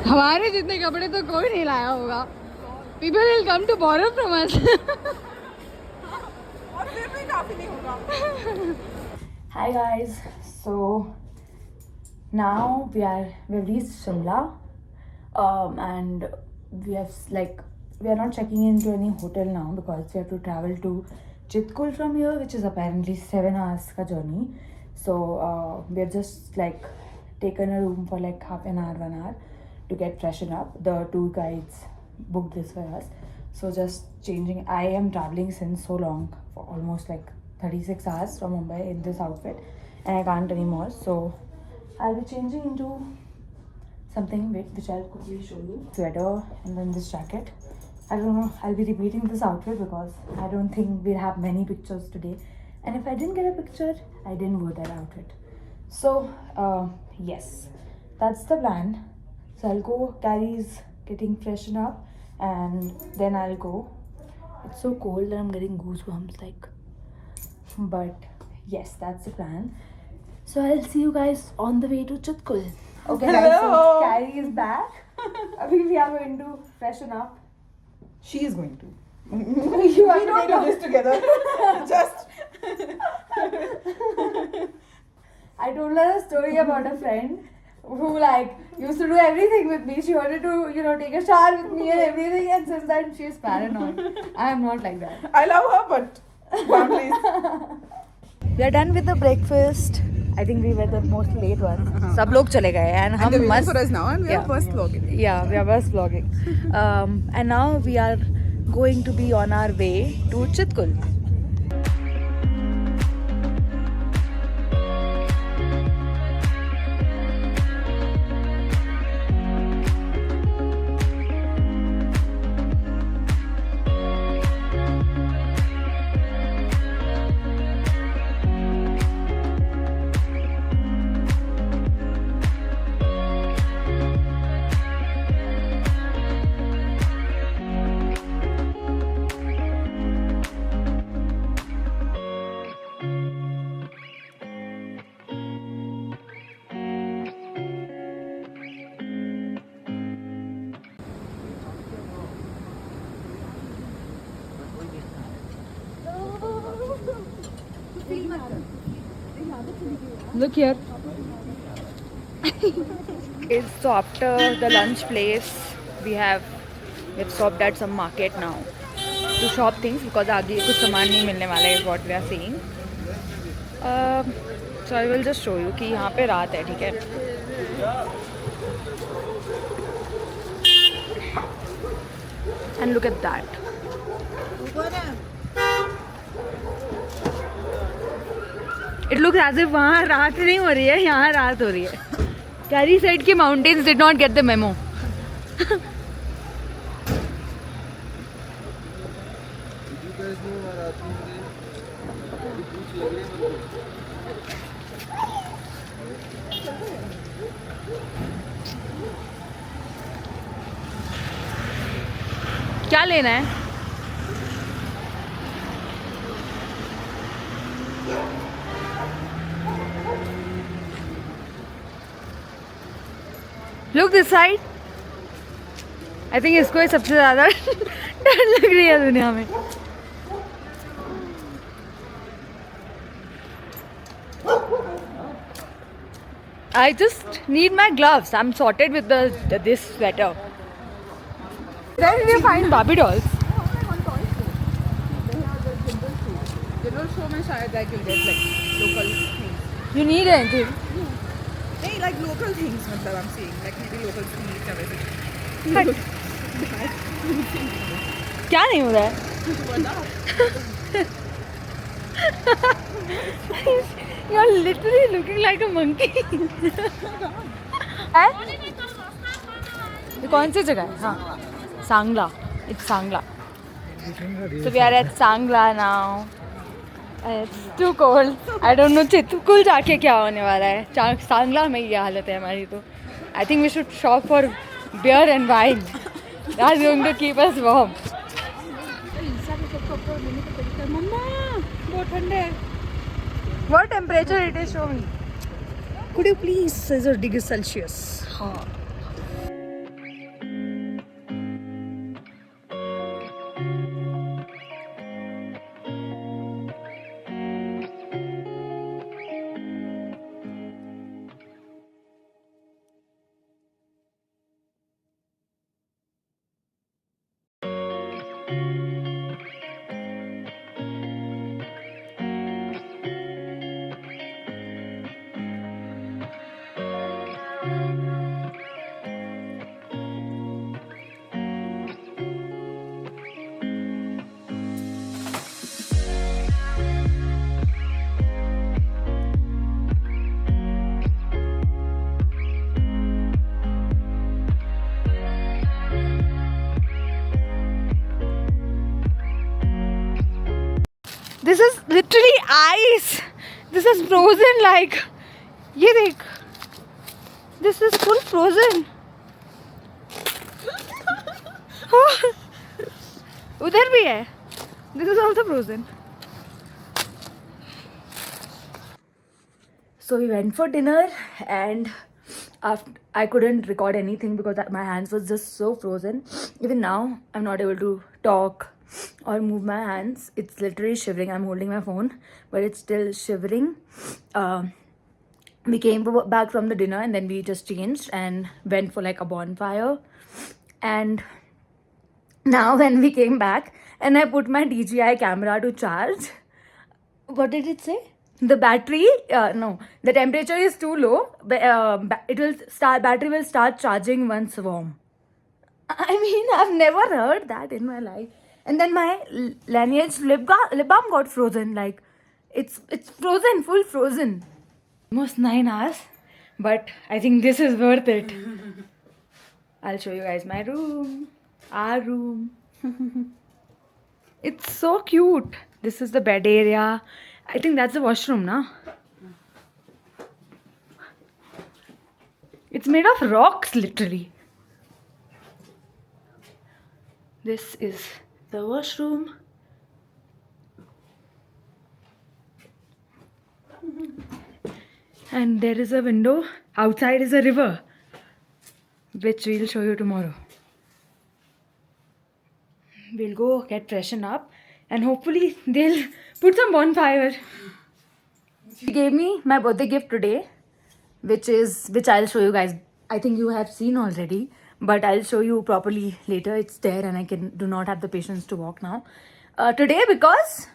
हमारे जितने कपड़े तो कोई नहीं लाया होगा. People will come to borrow from us. और फिर भी काफी नहीं होगा. Hi guys, so now we've reached Shimla, and we are not checking into any hotel now because we have to travel to Chitkul from here, which is apparently 7 hours ka journey. So we have just taken a room for half an hour, 1 hour to get freshen up. The tour guides booked this for us, so just changing. I am traveling since so long, for almost 36 hours from Mumbai in this outfit, and I can't anymore, so I'll be changing into something which I'll quickly show you. Sweater and then this jacket. I don't know, I'll be repeating this outfit because I don't think we'll have many pictures today, and if I didn't get a picture, I didn't wear that outfit. So yes, that's the plan. So I'll go. Carrie's getting freshened up and then I'll go. It's so cold that I'm getting goosebumps but yes, that's the plan. So I'll see you guys on the way to Chitkul. Okay guys, so Carrie is back. We are going to freshen up. She is going to. You We don't do this together. Just. I told her a story about a friend who used to do everything with me. She wanted to, take a shower with me and everything, and since then she is paranoid. I am not like that. I love her, but boundaries. We are done with the breakfast. I think we were the most late ones. सब लोग चले गए and And हम they're waiting मस्त. for us now, and we are first vlogging. Yeah, we are bus vlogging. And now we are going to be on our way to Chitkul. Look here. So after the lunch place, we've stopped at some market now to shop things because आगे कुछ सामान नहीं मिलने वाला है, is what we are seeing. So I will just show you कि यहाँ पे रात है, ठीक है? And look at that. It looks as if वहाँ रात नहीं हो रही है, यहाँ रात हो रही है. Carrie said कि mountains did not get the memo. क्या लेना है? Look this side. I think इसको ही सबसे ज़्यादा डर लग रही है दुनिया में. I just need my gloves. I'm sorted with this sweater. Where did you find Barbie dolls? General show में शायद you'll get local things. You need anything? नहीं, local things मतलब I'm saying maybe local sweets or वैसे. क्या नहीं हो रहा है? You're literally looking like a monkey. है? ये कौन सी जगह है? हाँ, Sangla. It's Sangla. So we are at Sangla now. It's too cold. I don't know Chitrakoot जाके क्या होने वाला है. सांगला में ये हालत है हमारी तो. I think we should shop for beer and wine. That's going to keep us warm. बहुत ठंडे है. What temperature it is showing? Could you please scissor degree Celsius? This is literally ice. This is frozen like. ये देख. This is full frozen. उधर भी है. This is also frozen. So we went for dinner, and after I couldn't record anything because my hands was just so frozen. Even now, I'm not able to talk or move my hands. It's literally shivering. I'm holding my phone, but it's still shivering. We came back from the dinner, and then we just changed and went for like a bonfire. And now when we came back, and I put my DJI camera to charge, what did it say? The battery, no, the temperature is too low. Battery will start charging once warm. I mean, I've never heard that in my life. And then my Laneige lip balm got frozen. Like, it's frozen, full frozen. Almost 9 hours, but I think this is worth it. I'll show you guys my room, our room. It's so cute. This is the bed area. I think that's the washroom, na? It's made of rocks, literally. This is the washroom. And there is a window. Outside is a river, which we'll show you tomorrow. We'll go get freshened up, and hopefully they'll put some bonfire. She gave me my birthday gift today, which I'll show you guys. I think you have seen already, but I'll show you properly later. It's there, and I do not have the patience to walk now. Today because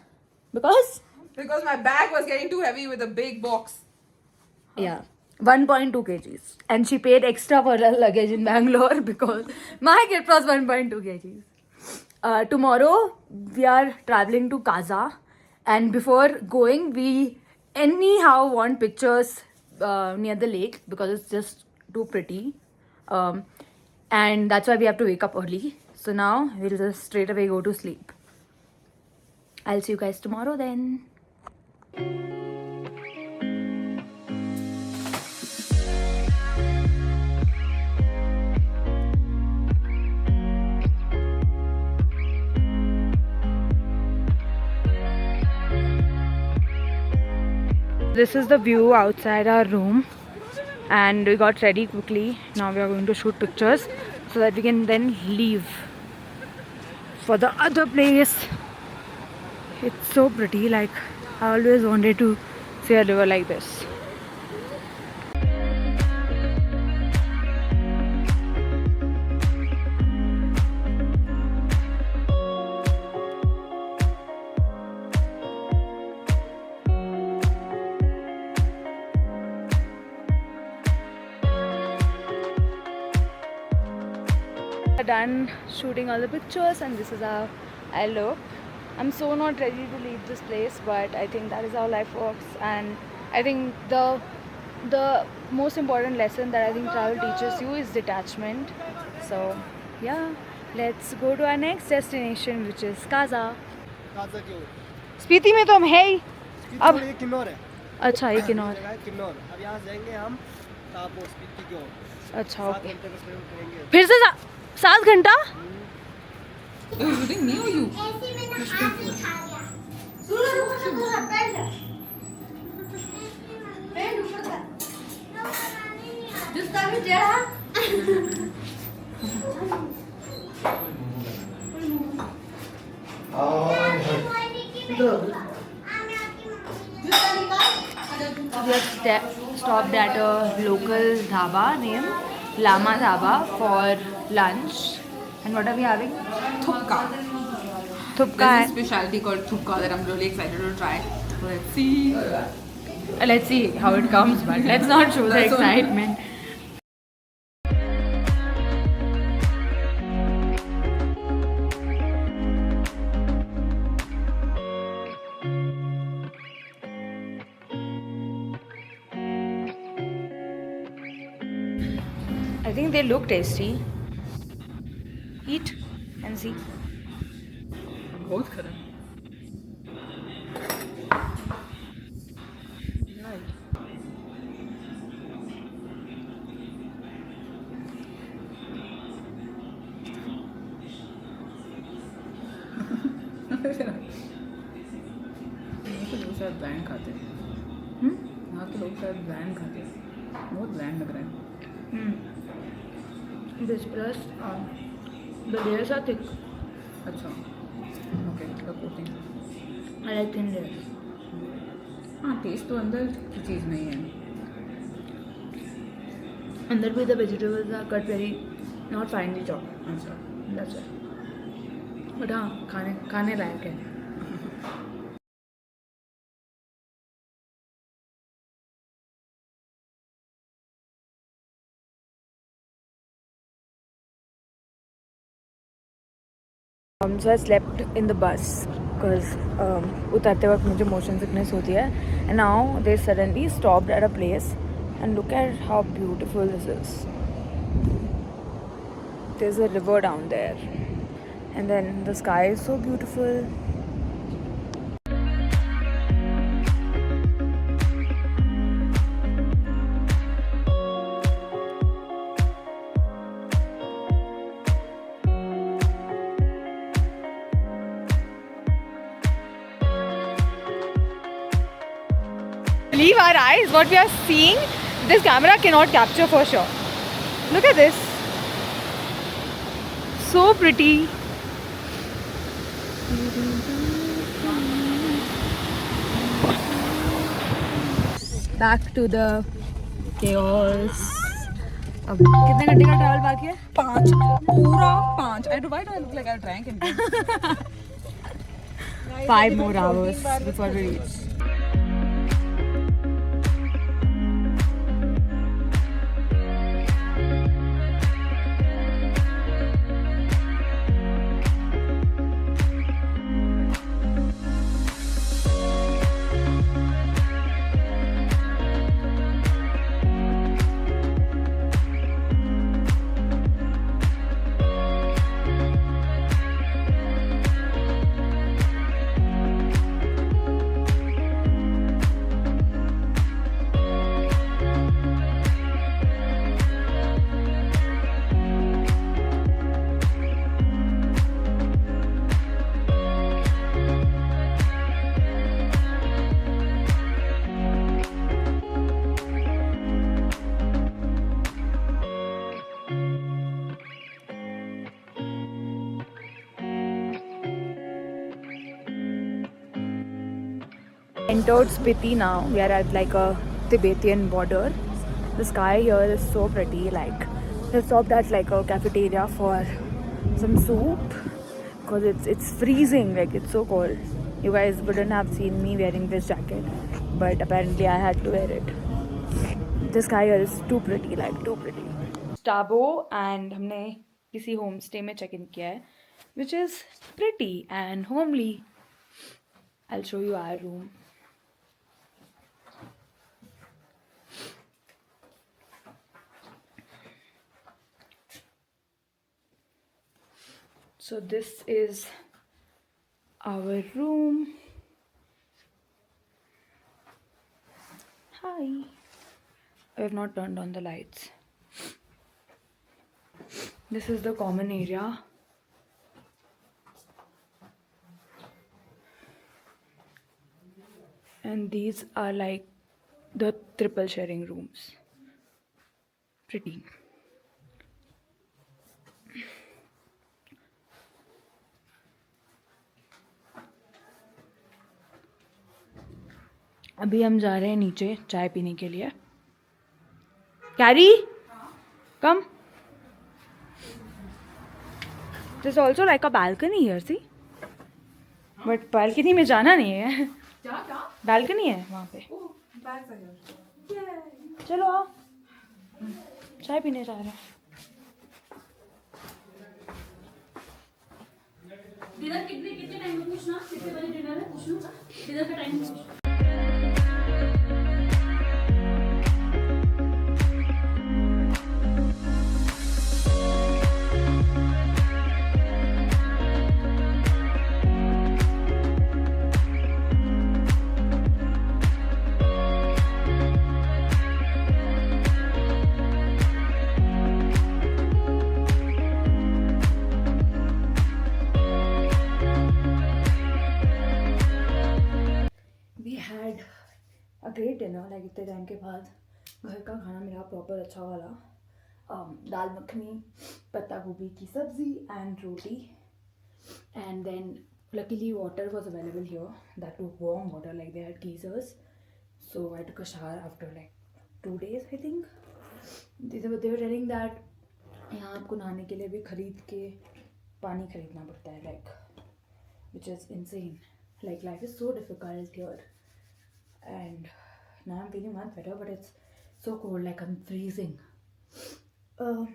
my bag was getting too heavy with a big box. Yeah, 1.2 kgs, and she paid extra for her luggage in Bangalore because my gift was 1.2 kgs. Tomorrow we are traveling to Kaza, and before going we anyhow want pictures near the lake because it's just too pretty, and that's why we have to wake up early. So now we'll just straight away go to sleep. I'll see you guys tomorrow then. This is the view outside our room, and we got ready quickly. Now we are going to shoot pictures so that we can then leave for the other place. It's so pretty. Like, I always wanted to see a river like this. Done shooting all the pictures, and this is how I look. I'm so not ready to leave this place, but I think that is how life works. And I think the most important lesson that I think travel teaches you is detachment. So yeah, let's go to our next destination, which is Kaza. Spiti में तो हम है ही. अब ये किन्नौर है. अच्छा, ये किन्नौर. किन्नौर. अब यहाँ से जाएंगे हम आप वो स्पीति की ओर अच्छा 7 ओके घंटे में फिर उतरेंगे। फिर से 7 घंटा shooting me or you? We have stopped at a local dhaba named Lama Dhaba for lunch. And what are we having? Thupka. Thupka. There's a specialty called thupka that I'm really excited to try. Let's see. Let's see how it comes, but let's not show the That's all. excitement. I think they look tasty. Eat and see. बहुत खरा. यहाँ के लोग शायद bland खाते हैं. यहाँ के लोग शायद ब्लैंड खाते हैं. बहुत ब्लैंड लग रहा है. This plus the layers are thick. अच्छा. Okay. The coating. I like thin layers. हाँ, टेस्ट तो अंदर की चीज़ नहीं है. Under भी the vegetables are cut very not finely chopped. अच्छा. That's it. But हाँ खाने लायक है. So I slept in the bus because उतरते वक्त मुझे motion sickness होती है. And now they suddenly stopped at a place and look at how beautiful this is. There's a river down there and then the sky is so beautiful. Believe our eyes, what we are seeing, this camera cannot capture for sure. Look at this. So pretty. Back to the chaos. अब कितने घंटे का travel बाकी है? 5. पूरा 5. I do. Why do I look like I drank and 5 more hours before we reach. Entered Spiti now. We are at like a Tibetan border. The sky here is so pretty. Like we stopped at like a cafeteria for some soup because it's freezing. Like it's so cold. You guys wouldn't have seen me wearing this jacket, but apparently I had to wear it. The sky here is too pretty. Like too pretty. Stabo and हमने किसी homestay में check in किया है, which is pretty and homely. I'll show you our room. So this is our room. Hi. I have not turned on the lights. This is the common area. And these are like the triple sharing rooms. Pretty. अभी हम जा रहे हैं नीचे चाय पीने के लिए. Carry, come. There's also like a balcony here, see? But balcony में जाना नहीं है. Balcony है वहाँ पे. चलो आओ. चाय पीने जा रहे हैं. डिनर कितने टाइम में पूछना, कितने बजे डिनर है पूछ लूँ, डिनर का टाइम पूछ. ग्रेट डिनर लाइक इतने टाइम के बाद घर का खाना मिला प्रॉपर अच्छा वाला. दाल मखनी, पत्ता गोभी की sabzi and roti. And then luckily water was available here, that too warm water, like they had geysers. So I took a shower after like 2 days I think. They were telling that यहाँ आपको नहाने के लिए भी खरीद के पानी खरीदना पड़ता है, like which is insane. Like life is so difficult here. And now I'm feeling much better, but it's so cold, like I'm freezing. But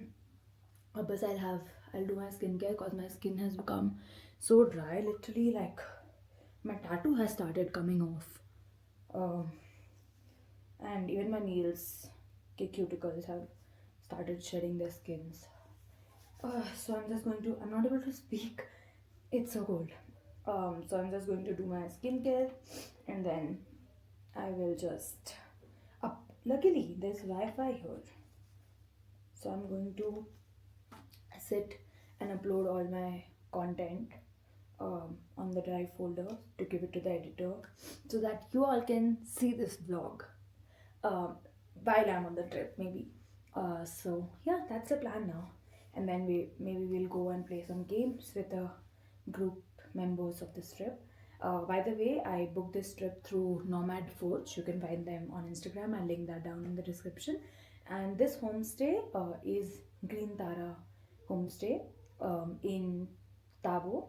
I'll do my skincare because my skin has become so dry, literally, like my tattoo has started coming off. And even my nails, cuticles have started shedding their skins. So I'm not able to speak. It's so cold. So I'm just going to do my skincare and then I will just up. Luckily, there's Wi-Fi here, so I'm going to sit and upload all my content on the drive folder to give it to the editor, so that you all can see this vlog while I'm on the trip, maybe. So yeah, that's the plan now. And then we'll go and play some games with the group members of this trip. By the way, I booked this trip through Nomad Forge. You can find them on Instagram. I'll link that down in the description. And this homestay is Green Tara Homestay in Tabo.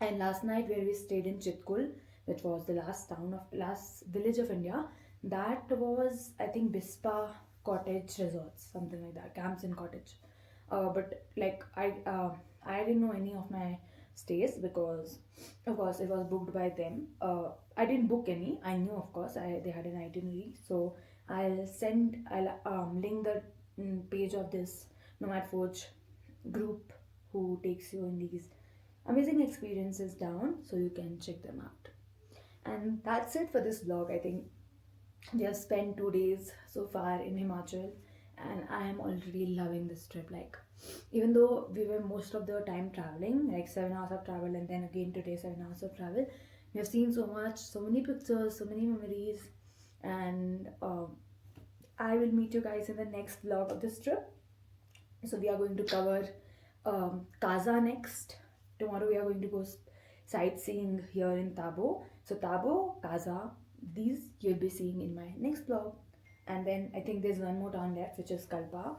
And last night where we stayed in Chitkul, which was the last village of India, that was I think Bispa Cottage Resorts, something like that, camps and cottage. But like I didn't know any of my stays because of course it was booked by them. I didn't book any. I knew, of course, they had an itinerary. So I'll link the page of this Nomad Forge group who takes you in these amazing experiences down, so you can check them out. And that's it for this vlog. I think we have spent 2 days so far in Himachal and I am already loving this trip. Like, even though we were most of the time traveling, like 7 hours of travel, and then again today 7 hours of travel, we have seen so much, so many pictures, so many memories. And I will meet you guys in the next vlog of this trip. So we are going to cover Kaza next. Tomorrow we are going to go sightseeing here in Tabo. So Tabo, Kaza, these you'll be seeing in my next vlog. And then I think there's one more town left, which is Kalpa.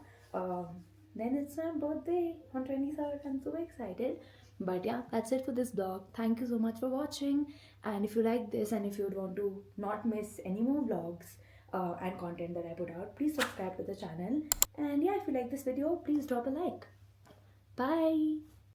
Then it's my birthday on 23rd. I'm so excited. But yeah, that's it for this vlog. Thank you so much for watching. And if you like this and if you want to not miss any more vlogs and content that I put out, please subscribe to the channel. And yeah, if you like this video, please drop a like. Bye.